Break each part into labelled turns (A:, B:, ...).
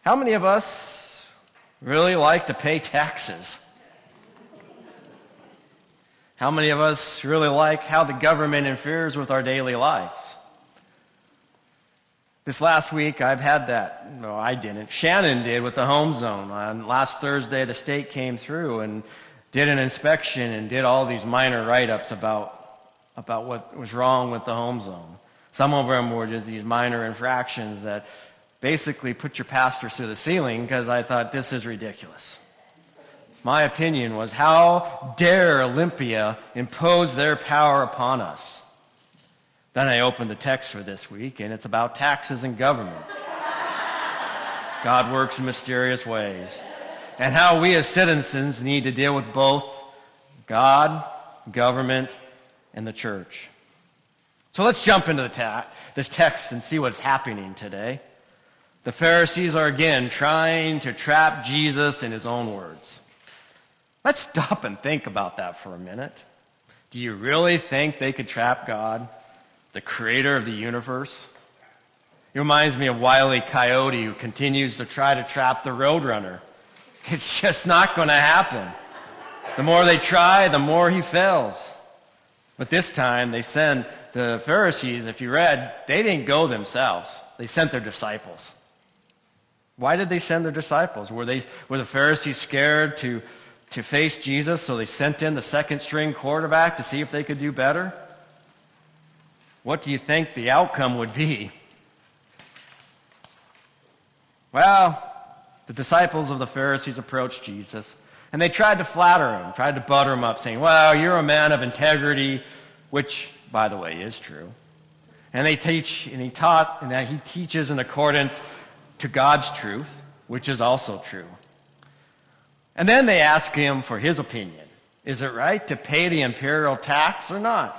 A: How many of us really like to pay taxes? How many of us really like how the government interferes with our daily lives? This last week, I've had that. No, I didn't. Shannon did with the home zone. On last Thursday, the state came through and did an inspection and did all these minor write-ups about what was wrong with the home zone. Some of them were just these minor infractions that basically put your pastor through the ceiling, because I thought, this is ridiculous. My opinion was, how dare Olympia impose their power upon us? Then I opened the text for this week, and it's about taxes and government. God works in mysterious ways. And how we as citizens need to deal with both God, government, and the church. So let's jump into this text and see what's happening today. The Pharisees are again trying to trap Jesus in his own words. Let's stop and think about that for a minute. Do you really think they could trap God, the creator of the universe? It reminds me of Wile E. Coyote, who continues to try to trap the Roadrunner. It's just not going to happen. The more they try, the more he fails. But this time, they send the Pharisees, if you read, they didn't go themselves. They sent their disciples. Why did they send their disciples? Were the Pharisees scared to face Jesus, so they sent in the second-string quarterback to see if they could do better? What do you think the outcome would be? Well, the disciples of the Pharisees approached Jesus, and they tried to flatter him, tried to butter him up, saying, well, you're a man of integrity, which, by the way, is true. And he taught, and that he teaches in accordance to God's truth, which is also true. And then they ask him for his opinion. Is it right to pay the imperial tax or not?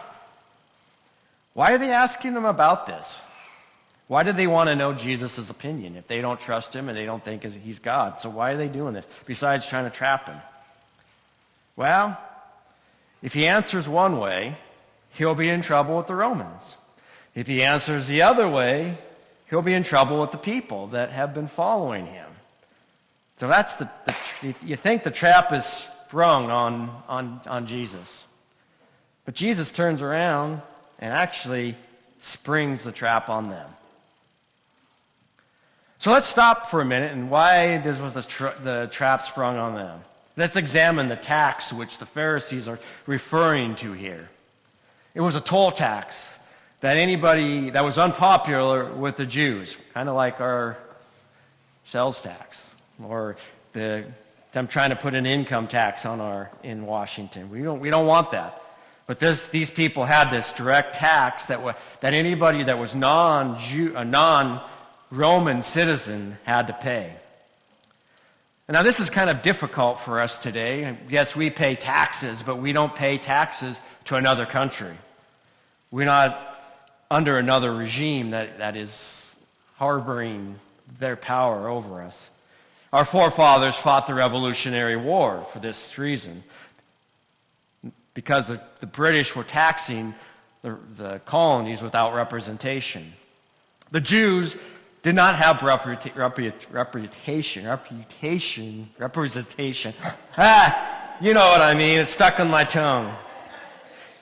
A: Why are they asking him about this? Why do they want to know Jesus' opinion if they don't trust him and they don't think he's God? So why are they doing this, besides trying to trap him? Well, if he answers one way, he'll be in trouble with the Romans. If he answers the other way, he'll be in trouble with the people that have been following him. So that's you think the trap is sprung on Jesus. But Jesus turns around and actually springs the trap on them. So let's stop for a minute, and why was the trap sprung on them? Let's examine the tax which the Pharisees are referring to here. It was a toll tax that was unpopular with the Jews, kind of like our sales tax, or them trying to put an income tax in Washington. We don't want that. But these people had this direct tax that anybody that was a non-Roman citizen had to pay. And now this is kind of difficult for us today. Yes, we pay taxes, but we don't pay taxes to another country. We're not under another regime that is harboring their power over us. Our forefathers fought the Revolutionary War for this reason, because the British were taxing the colonies without representation. The Jews did not have representation. You know what I mean. It's stuck on my tongue.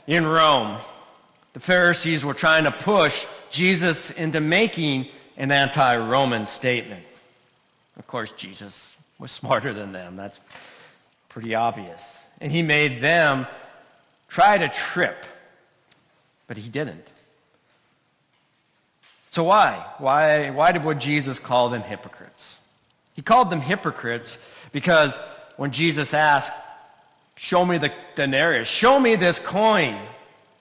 A: In Rome, the Pharisees were trying to push Jesus into making an anti-Roman statement. Of course, Jesus was smarter than them. That's pretty obvious. And he made them try to trip, but he didn't. So why would Jesus call them hypocrites? He called them hypocrites because when Jesus asked, show me the denarius, show me this coin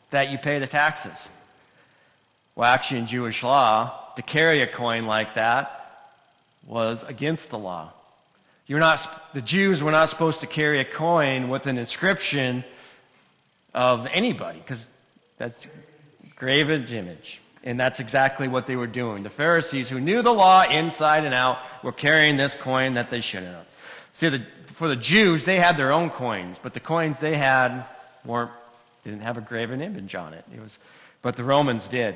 A: that you pay the taxes. Well, actually in Jewish law, to carry a coin like that was against the law. The Jews were not supposed to carry a coin with an inscription of anybody, because that's graven image. And that's exactly what they were doing. The Pharisees, who knew the law inside and out, were carrying this coin that they shouldn't have. See, for the Jews, they had their own coins, but the coins they had didn't have a graven image on it. But the Romans did.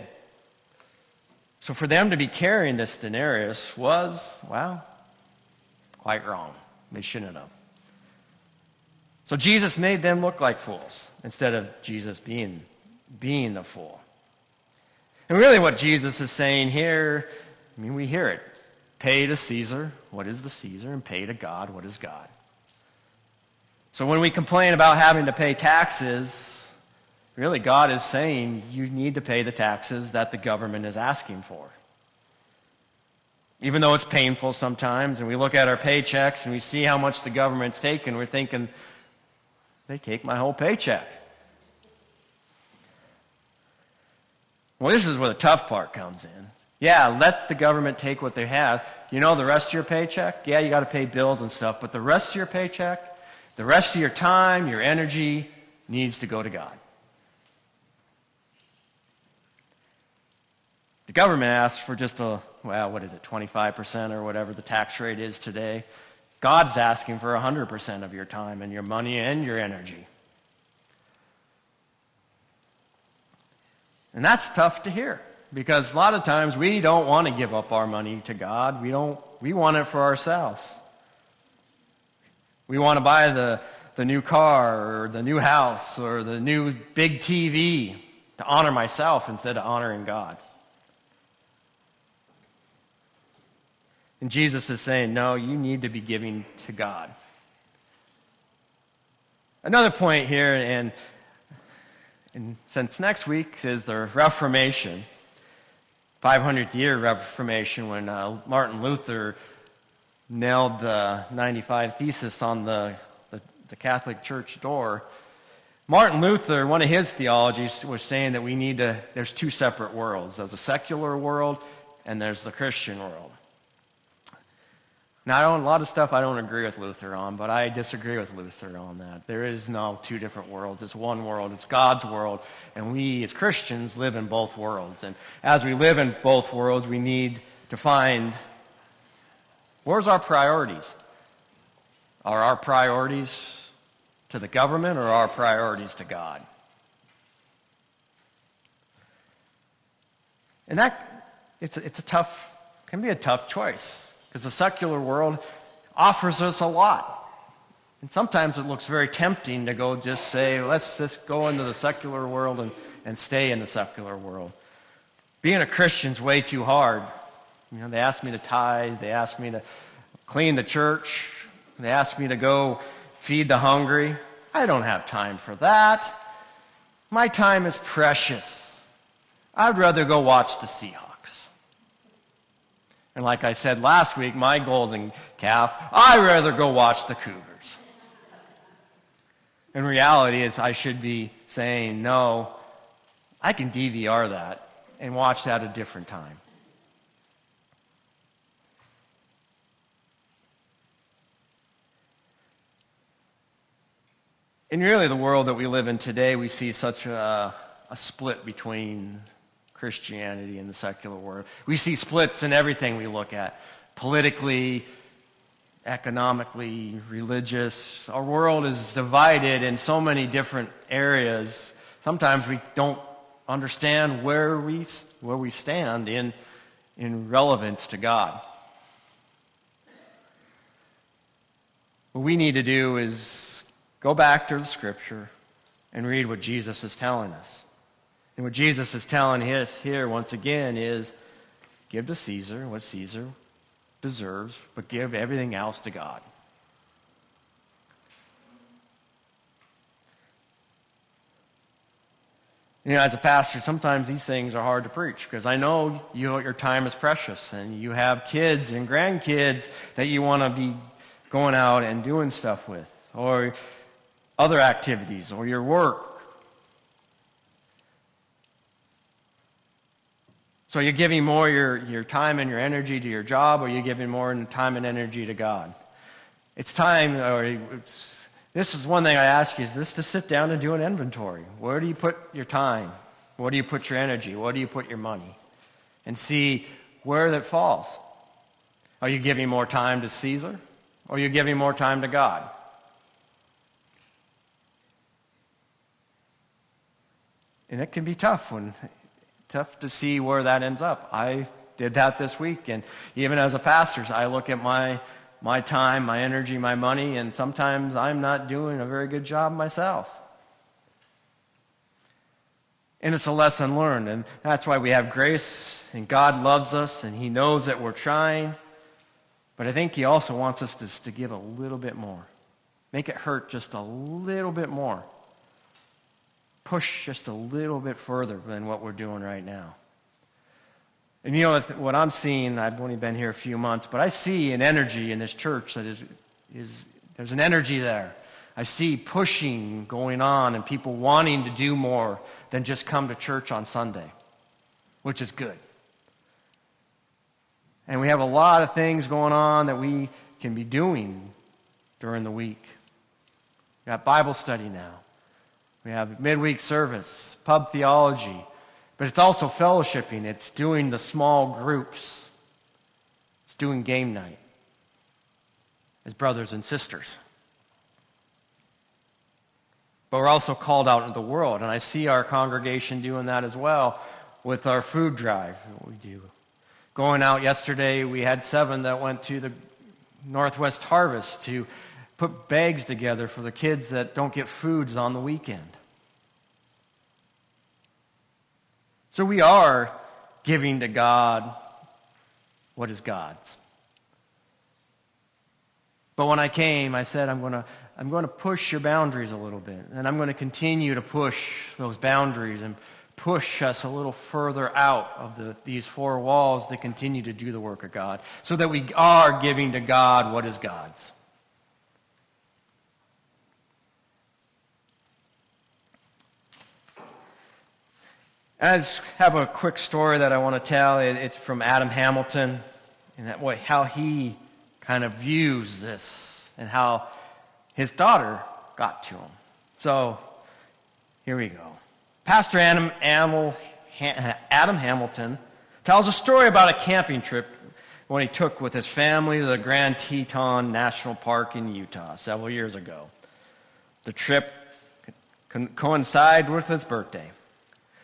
A: So for them to be carrying this denarius was, well, Quite wrong. They shouldn't have. So Jesus made them look like fools instead of Jesus being the fool. And really what Jesus is saying here, we hear it. Pay to Caesar what is the Caesar, and pay to God what is God. So when we complain about having to pay taxes, really God is saying you need to pay the taxes that the government is asking for. Even though it's painful sometimes, and we look at our paychecks and we see how much the government's taking, we're thinking, they take my whole paycheck. Well, this is where the tough part comes in. Yeah, let the government take what they have. The rest of your paycheck, yeah, you got to pay bills and stuff, but the rest of your paycheck, the rest of your time, your energy needs to go to God. The government asks for just 25% or whatever the tax rate is today. God's asking for 100% of your time and your money and your energy. And that's tough to hear because a lot of times we don't want to give up our money to God. We want it for ourselves. We want to buy the new car or the new house or the new big TV to honor myself instead of honoring God. And Jesus is saying, no, you need to be giving to God. Another point here, and since next week is the Reformation, 500th year Reformation, when Martin Luther nailed the 95 Thesis on the Catholic Church door. Martin Luther, one of his theologies was saying that there's two separate worlds. There's a secular world and there's the Christian world. Now, a lot of stuff I don't agree with Luther on, but I disagree with Luther on that. There is no two different worlds. It's one world. It's God's world. And we, as Christians, live in both worlds. And as we live in both worlds, we need to find, where's our priorities? Are our priorities to the government or are our priorities to God? And can be a tough choice. Because the secular world offers us a lot. And sometimes it looks very tempting to go just say, let's just go into the secular world and stay in the secular world. Being a Christian's way too hard. They ask me to tithe. They ask me to clean the church. They ask me to go feed the hungry. I don't have time for that. My time is precious. I'd rather go watch the Seahawks. And like I said last week, my golden calf, I'd rather go watch the Cougars. And reality is I should be saying, no, I can DVR that and watch that at a different time. In really the world that we live in today, we see such a split between Christianity and the secular world. We see splits in everything we look at. Politically, economically, religious. Our world is divided in so many different areas. Sometimes we don't understand where we stand in relevance to God. What we need to do is go back to the Scripture and read what Jesus is telling us. And what Jesus is telling us here, once again, is give to Caesar what Caesar deserves, but give everything else to God. As a pastor, sometimes these things are hard to preach because I know your time is precious and you have kids and grandkids that you want to be going out and doing stuff with, or other activities, or your work. So you're giving more your time and your energy to your job, or you're giving more time and energy to God? It's time, this is one thing I ask you, is this to sit down and do an inventory. Where do you put your time? Where do you put your energy? Where do you put your money? And see where that falls. Are you giving more time to Caesar? Or are you giving more time to God? And it can be tough to see where that ends up. I did that this week, and even as a pastor, I look at my my time, my energy, my money, and sometimes I'm not doing a very good job myself. And it's a lesson learned, and that's why we have grace, and God loves us, and he knows that we're trying. But I think he also wants us to give a little bit more. Make it hurt just a little bit more. Push just a little bit further than what we're doing right now. And you know what I'm seeing, I've only been here a few months, but I see an energy in this church that is there's an energy there. I see pushing going on and people wanting to do more than just come to church on Sunday, which is good. And we have a lot of things going on that we can be doing during the week. We got Bible study now. We have midweek service, pub theology. But it's also fellowshipping. It's doing the small groups. It's doing game night as brothers and sisters. But we're also called out into the world. And I see our congregation doing that as well with our food drive that we do. Going out yesterday, we had 7 that went to the Northwest Harvest to put bags together for the kids that don't get foods on the weekend. So we are giving to God what is God's. But when I came, I said, I'm going to push your boundaries a little bit. And I'm going to continue to push those boundaries and push us a little further out of these 4 walls to continue to do the work of God, so that we are giving to God what is God's. I just have a quick story that I want to tell. It's from Adam Hamilton, and how he kind of views this and how his daughter got to him. So here we go. Pastor Adam Hamilton tells a story about a camping trip when he took with his family to the Grand Teton National Park in Utah several years ago. The trip coincided with his birthday.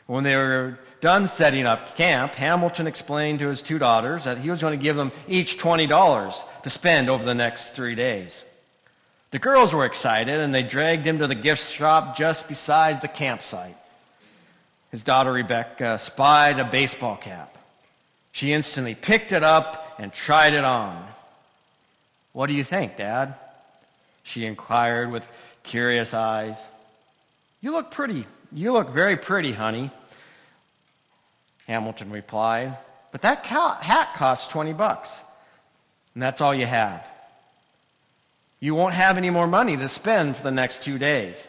A: When they were done setting up camp, Hamilton explained to his 2 daughters that he was going to give them each $20 to spend over the next 3 days. The girls were excited, and they dragged him to the gift shop just beside the campsite. His daughter Rebecca spied a baseball cap. She instantly picked it up and tried it on. "What do you think, Dad?" she inquired with curious eyes. You look very pretty, honey," Hamilton replied. "But that hat costs $20, and that's all you have. You won't have any more money to spend for the next 2 days."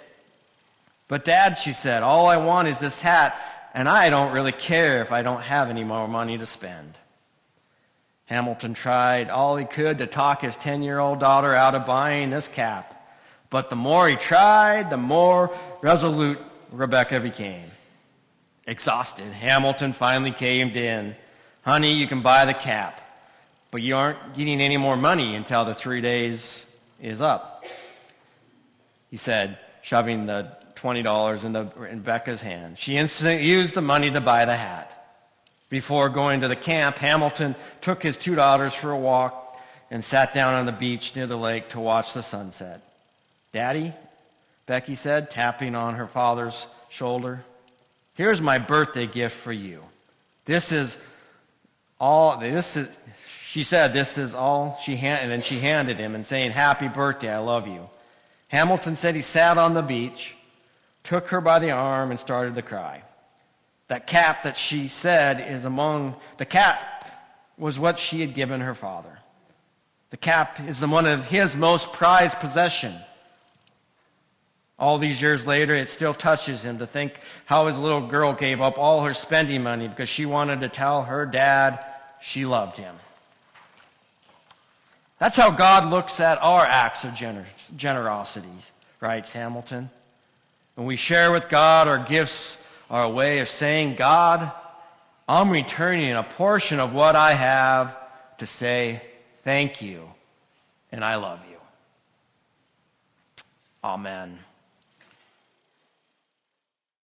A: "But Dad," she said, "all I want is this hat, and I don't really care if I don't have any more money to spend." Hamilton tried all he could to talk his 10-year-old daughter out of buying this cap. But the more he tried, the more resolute Rebecca became. Exhausted, Hamilton finally caved in. "Honey, you can buy the cap, but you aren't getting any more money until the 3 days is up," he said, shoving the $20 in Rebecca's hand. She instantly used the money to buy the hat. Before going to the camp, Hamilton took his 2 daughters for a walk and sat down on the beach near the lake to watch the sunset. "Daddy," Becky said, tapping on her father's shoulder, "here's my birthday gift for you. She said, "This is all," and then she handed him and saying, "Happy birthday, I love you." Hamilton said he sat on the beach, took her by the arm, and started to cry. That cap that she said the cap was what she had given her father. The cap is one of his most prized possessions. All these years later, it still touches him to think how his little girl gave up all her spending money because she wanted to tell her dad she loved him. That's how God looks at our acts of generosity, writes Hamilton. When we share with God, our gifts are a way of saying, "God, I'm returning a portion of what I have to say thank you and I love you." Amen.